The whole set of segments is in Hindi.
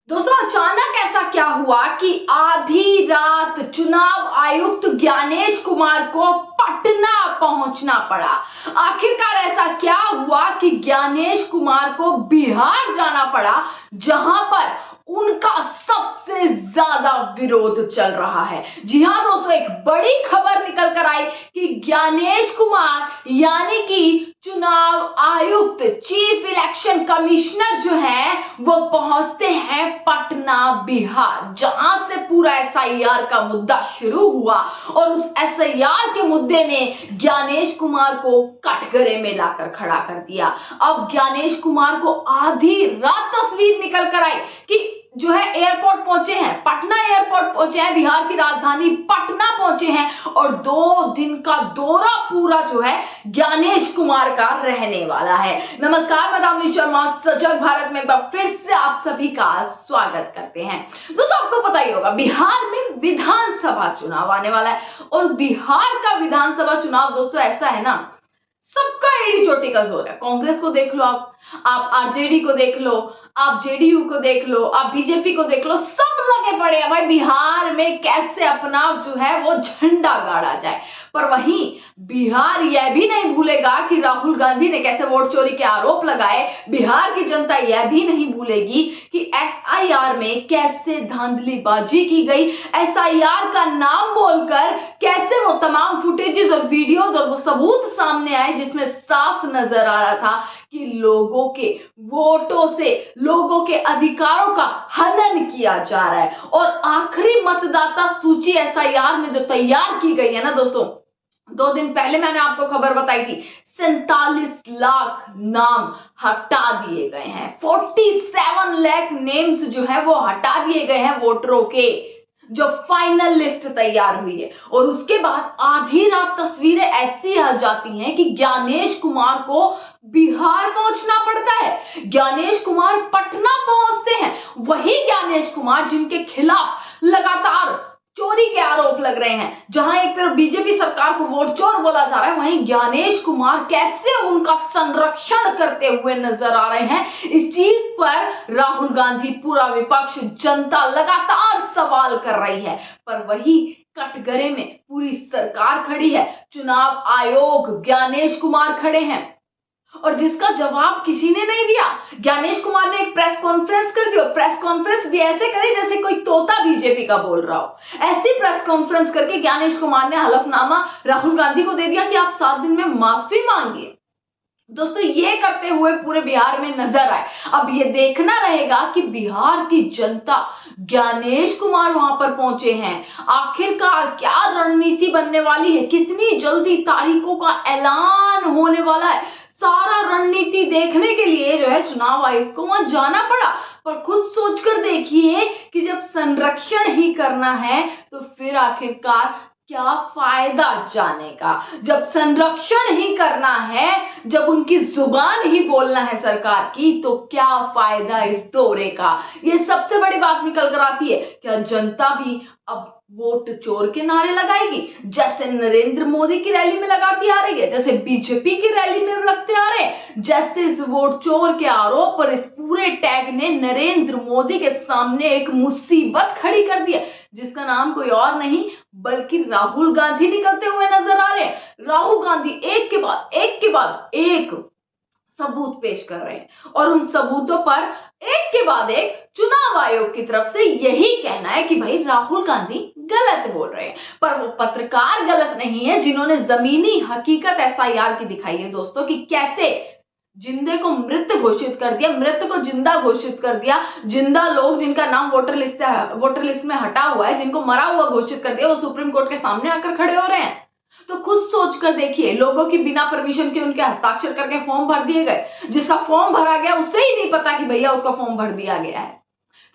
दोस्तों अचानक ऐसा क्या हुआ कि आधी रात चुनाव आयुक्त ज्ञानेश कुमार को पटना पहुंचना पड़ा। आखिरकार ऐसा क्या हुआ कि ज्ञानेश कुमार को बिहार जाना पड़ा, जहां पर उनका सबसे ज्यादा विरोध चल रहा है। जी हां दोस्तों, एक बड़ी खबर निकल कर आई कि ज्ञानेश कुमार यानी कि चुनाव आयुक्त चीफ इलेक्शन कमिश्नर जो है वो पहुंचते हैं पटना बिहार, जहां से पूरा एसआईआर का मुद्दा शुरू हुआ और उस एसआईआर के मुद्दे ने ज्ञानेश कुमार को कटघरे में लाकर खड़ा कर दिया। अब ज्ञानेश कुमार को आधी रात तस्वीर निकल कर आई कि जो है एयरपोर्ट पहुंचे हैं, पटना एयरपोर्ट पहुंचे हैं, बिहार की राजधानी पटना पहुंचे हैं और 2 दिन का दौरा पूरा जो है ज्ञानेश कुमार का रहने वाला है। नमस्कार, मैं दामिनी शर्मा सजग भारत में एक बार फिर से आप सभी का स्वागत करते हैं। दोस्तों आपको पता ही होगा बिहार में विधानसभा चुनाव आने वाला है और बिहार का विधानसभा चुनाव दोस्तों ऐसा है ना, सबका एड़ी चोटी का जोर है। कांग्रेस को देख लो, आप आरजेडी को देख लो, आप जेडीयू को देख लो, आप बीजेपी को देख लो, सब लगे पड़े हैं भाई बिहार में कैसे अपना जो है वो झंडा गाड़ा जाए। पर वहीं बिहार यह भी नहीं भूलेगा कि राहुल गांधी ने कैसे वोट चोरी के आरोप लगाए। बिहार की जनता यह भी नहीं भूलेगी कि एसआईआर में कैसे धांधलीबाजी की गई, एसआईआर का नाम बोलकर कैसे वो तमाम फुटेजेस और वीडियोस और वो सबूत सामने आए जिसमें साफ नजर आ रहा था कि लोगों के वोटों से लोगों के अधिकारों का हनन किया जा रहा है। और आखिरी मतदाता सूची एसआईआर में जो तैयार की गई है ना दोस्तों, 2 दिन पहले मैंने आपको खबर बताई थी, 47 लाख नाम हटा दिए गए हैं। 47 लाख नेम्स जो है वो हटा दिए गए हैं वोटरों के, जो फाइनल लिस्ट तैयार हुई है। और उसके बाद आधी रात तस्वीरें ऐसी आ जाती हैं कि ज्ञानेश कुमार को बिहार पहुंचना पड़ता है, ज्ञानेश कुमार पटना पहुंचते हैं। वही ज्ञानेश कुमार जिनके खिलाफ लगातार चोरी के आरोप लग रहे हैं, जहां एक तरफ बीजेपी सरकार को वोट चोर बोला जा रहा है, वहीं ज्ञानेश कुमार कैसे उनका संरक्षण करते हुए नजर आ रहे हैं। इस चीज पर राहुल गांधी, पूरा विपक्ष, जनता लगातार सवाल कर रही है। पर वही कटघरे में पूरी सरकार खड़ी है, चुनाव आयोग, ज्ञानेश कुमार खड़े हैं और जिसका जवाब किसी ने नहीं दिया। ज्ञानेश कुमार ने एक प्रेस कॉन्फ्रेंस कर दी और प्रेस कॉन्फ्रेंस भी ऐसे करे जैसे कोई तोता बीजेपी का बोल रहा हो। ऐसी प्रेस कॉन्फ्रेंस करके ज्ञानेश कुमार ने हलफनामा राहुल गांधी को दे दिया कि आप 7 दिन में माफी मांगिए। दोस्तों ये करते हुए पूरे बिहार में नजर आए। अब ये देखना रहेगा कि बिहार की जनता, ज्ञानेश कुमार वहां पर पहुंचे हैं, आखिरकार क्या रणनीति बनने वाली है, कितनी जल्दी तारीखों का ऐलान होने वाला है। सारा रणनीति देखने के लिए जो है चुनाव आयोग को वहां जाना पड़ा। पर खुद सोचकर देखिए कि जब संरक्षण ही करना है तो फिर आखिरकार क्या फायदा जाने का। जब संरक्षण ही करना है, जब उनकी जुबान ही बोलना है सरकार की, तो क्या फायदा इस दौरे का। ये सबसे बड़ी बात निकल कर आती है, क्या जनता भी अब वोट चोर के नारे लगाएगी, जैसे नरेंद्र मोदी की रैली में लगाती आ रही है, जैसे बीजेपी की रैली में लगते आ रहे हैं, जैसे इस वोट चोर के आरोप पर इस पूरे टैग ने नरेंद्र मोदी के सामने एक मुसीबत खड़ी कर दी है, जिसका नाम कोई और नहीं बल्कि राहुल गांधी निकलते हुए नजर आ रहे हैं। राहुल गांधी एक के बाद एक सबूत पेश कर रहे हैं और उन सबूतों पर एक के बाद एक चुनाव आयोग की तरफ से यही कहना है कि भाई राहुल गांधी गलत बोल रहे हैं। पर वो पत्रकार गलत नहीं है जिन्होंने जमीनी हकीकत एसआईआर की दिखाई है दोस्तों, कि कैसे जिंदे को मृत घोषित कर दिया, मृत को जिंदा घोषित कर दिया। जिंदा लोग जिनका नाम वोटर लिस्ट में हटा हुआ है, जिनको मरा हुआ घोषित कर दिया, वो सुप्रीम कोर्ट के सामने आकर खड़े हो रहे हैं। तो खुद सोच कर देखिए, लोगों की बिना परमिशन के उनके हस्ताक्षर करके फॉर्म भर दिए गए। जिसका फॉर्म भरा गया उसे ही नहीं पता कि भैया उसका फॉर्म भर दिया गया है।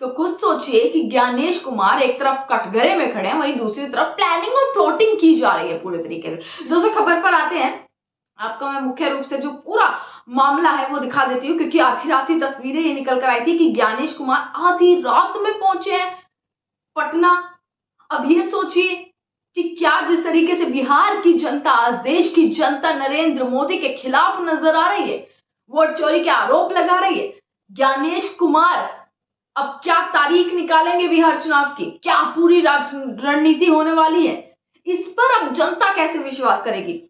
तो खुद सोचिए कि ज्ञानेश कुमार एक तरफ कटघरे में खड़े हैं, वहीं दूसरी तरफ प्लानिंग और प्लॉटिंग की जा रही है पूरे तरीके से। दोस्तों खबर पर आते हैं, आपको मैं मुख्य रूप से जो पूरा मामला है वो दिखा देती हूँ, क्योंकि आधी रात की तस्वीरें ये निकल कर आई थी कि ज्ञानेश कुमार आधी रात में पहुंचे हैं पटना। अब ये सोचिए कि क्या जिस तरीके से बिहार की जनता, आज देश की जनता नरेंद्र मोदी के खिलाफ नजर आ रही है, वोट चोरी के आरोप लगा रही है, ज्ञानेश कुमार अब क्या तारीख निकालेंगे बिहार चुनाव की, क्या पूरी रणनीति होने वाली है, इस पर अब जनता कैसे विश्वास करेगी।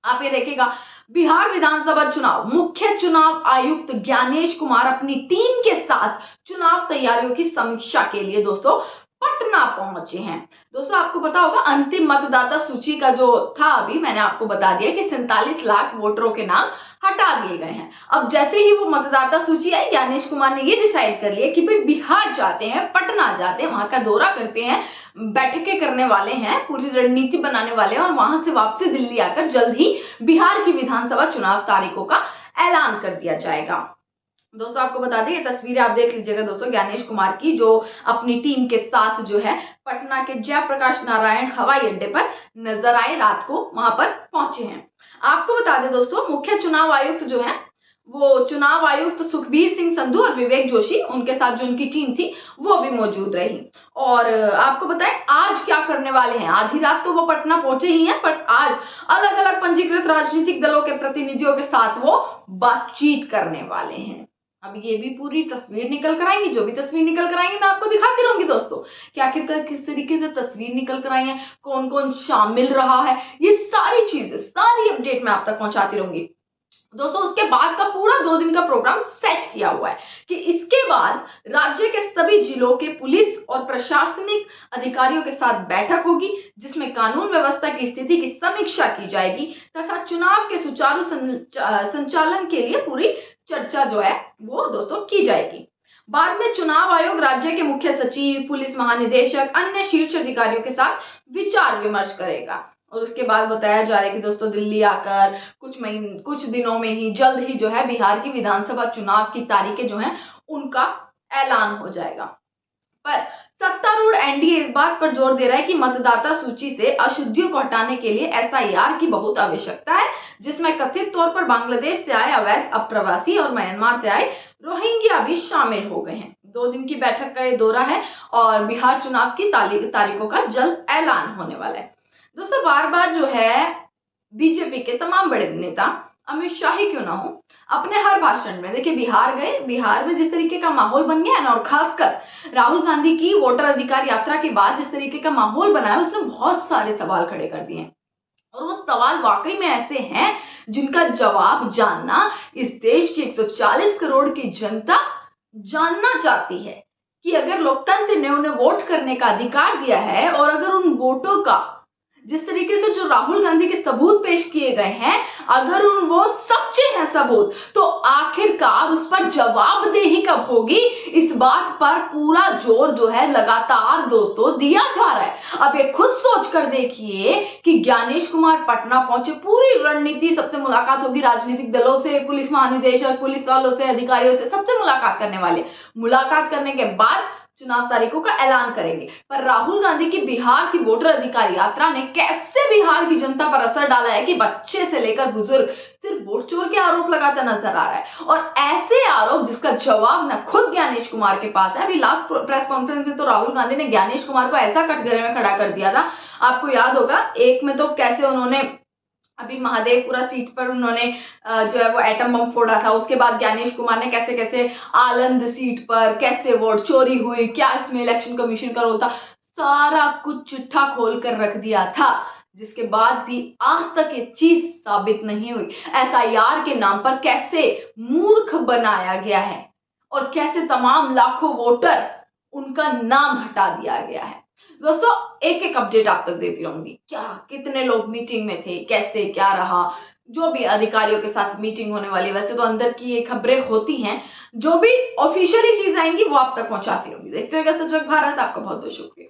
आप ये देखिएगा, बिहार विधानसभा चुनाव, मुख्य चुनाव आयुक्त ज्ञानेश कुमार अपनी टीम के साथ चुनाव तैयारियों की समीक्षा के लिए दोस्तों पटना पहुंचे हैं। दोस्तों आपको पता होगा, अंतिम मतदाता सूची का जो था, अभी मैंने आपको बता दिया कि 47 लाख वोटरों के नाम हटा दिए गए हैं। अब जैसे ही वो मतदाता सूची आई, ज्ञानेश कुमार ने ये डिसाइड कर लिया कि भाई बिहार जाते हैं, पटना जाते हैं, वहां का दौरा करते हैं, बैठकें करने वाले हैं, पूरी रणनीति बनाने वाले हैं और वहां से वापसी दिल्ली आकर जल्द ही बिहार की विधानसभा चुनाव तारीखों का ऐलान कर दिया जाएगा। दोस्तों आपको बता दें, ये तस्वीरें आप देख लीजिएगा दोस्तों, ज्ञानेश कुमार की, जो अपनी टीम के साथ जो है पटना के जयप्रकाश नारायण हवाई अड्डे पर नजर आए, रात को वहां पर पहुंचे हैं। आपको बता दें दोस्तों, मुख्य चुनाव आयुक्त जो है वो चुनाव आयुक्त सुखबीर सिंह संधू और विवेक जोशी, उनके साथ जो उनकी टीम थी वो भी मौजूद रही। और आपको बताएं आज क्या करने वाले हैं। आधी रात तो वो पटना पहुंचे ही हैं, पर आज अलग अलग पंजीकृत राजनीतिक दलों के प्रतिनिधियों के साथ वो बातचीत करने वाले हैं। अब ये भी पूरी तस्वीर निकल कर आएंगी, जो भी तस्वीर निकल कर आएंगी मैं आपको दिखाती रहूंगी दोस्तों कि आखिरकार किस तरीके से तस्वीर निकल कर आई है, कौन कौन शामिल रहा है, ये सारी चीजें, सारी अपडेट मैं आप तक पहुंचाती रहूंगी दोस्तों। उसके बाद का पूरा 2 दिन का प्रोग्राम सेट किया हुआ है कि इसके बाद राज्य के सभी जिलों के पुलिस और प्रशासनिक अधिकारियों के साथ बैठक होगी, जिसमें कानून व्यवस्था की स्थिति की समीक्षा की जाएगी तथा चुनाव के सुचारू संचालन के लिए पूरी चर्चा जो है वो दोस्तों की जाएगी। बाद में चुनाव आयोग राज्य के मुख्य सचिव, पुलिस महानिदेशक, अन्य शीर्ष अधिकारियों के साथ विचार विमर्श करेगा और उसके बाद बताया जा रहा है कि दोस्तों दिल्ली आकर कुछ दिनों में ही, जल्द ही जो है बिहार की विधानसभा चुनाव की तारीखें जो हैं उनका ऐलान हो जाएगा। पर सत्तारूढ़ एनडीए इस बात पर जोर दे रहा है कि मतदाता सूची से अशुद्धियों को हटाने के लिए एसआईआर की बहुत आवश्यकता है, जिसमें कथित तौर पर बांग्लादेश से आए अवैध अप्रवासी और म्यांमार से आए रोहिंग्या भी शामिल हो गए हैं। 2 दिन की बैठक का ये दौरा है और बिहार चुनाव की तारीखों का जल्द ऐलान होने वाला है। दोस्तों बार बार जो है बीजेपी के तमाम बड़े नेता, अमित शाह ही क्यों ना हो, अपने हर भाषण में, देखिए बिहार गए, बिहार में जिस तरीके का माहौल बन गया है ना, और खासकर राहुल गांधी की वोटर अधिकार यात्रा के बाद जिस तरीके का माहौल बना है, उसने बहुत सारे सवाल खड़े कर दिए हैं और वो सवाल वाकई में ऐसे हैं जिनका जवाब जानना इस देश की 140 करोड़ की जनता जानना चाहती है कि अगर लोकतंत्र ने उन्हें वोट करने का अधिकार दिया है और अगर उन वोटों का जिस तरीके से जो राहुल गांधी के सबूत पेश किए गए हैं, अगर उन वो सच्चे हैं सबूत, तो आखिरकार उस पर जवाबदेही कब होगी, इस बात पर पूरा जोर जो है लगातार दोस्तों दिया जा रहा है। अब ये खुद सोच कर देखिए कि ज्ञानेश कुमार पटना पहुंचे, पूरी रणनीति, सबसे मुलाकात होगी राजनीतिक दलों से, पुलिस महानिदेशक, पुलिस वालों से, अधिकारियों से, सबसे मुलाकात करने वाले, मुलाकात करने के बाद चुनाव तारीखों का ऐलान करेंगे। पर राहुल गांधी की बिहार की वोटर अधिकार यात्रा ने कैसे बिहार की जनता पर असर डाला है कि बच्चे से लेकर बुजुर्ग सिर्फ वोट चोर के आरोप लगाता नजर आ रहा है, और ऐसे आरोप जिसका जवाब न खुद ज्ञानेश कुमार के पास है। अभी लास्ट प्रेस कॉन्फ्रेंस में तो राहुल गांधी ने ज्ञानेश कुमार को ऐसा कटघरे में खड़ा कर दिया था, आपको याद होगा, एक में तो कैसे उन्होंने अभी महादेवपुरा सीट पर उन्होंने जो है वो एटम बम फोड़ा था, उसके बाद ज्ञानेश कुमार ने कैसे कैसे आलंद सीट पर कैसे वोट चोरी हुई, क्या इसमें इलेक्शन कमीशन का रोल था, सारा कुछ चिट्ठा खोल कर रख दिया था, जिसके बाद भी आज तक ये चीज साबित नहीं हुई। एसआईआर के नाम पर कैसे मूर्ख बनाया गया है और कैसे तमाम लाखों वोटर उनका नाम हटा दिया गया है। दोस्तों एक एक अपडेट आप तक देती रहूंगी, क्या कितने लोग मीटिंग में थे, कैसे क्या रहा, जो भी अधिकारियों के साथ मीटिंग होने वाली, वैसे तो अंदर की ये खबरें होती हैं, जो भी ऑफिशियली चीज आएंगी वो आप तक पहुंचाती रहूंगी। देखते रहिएगा सच जग भारत। आपका बहुत बहुत शुक्रिया।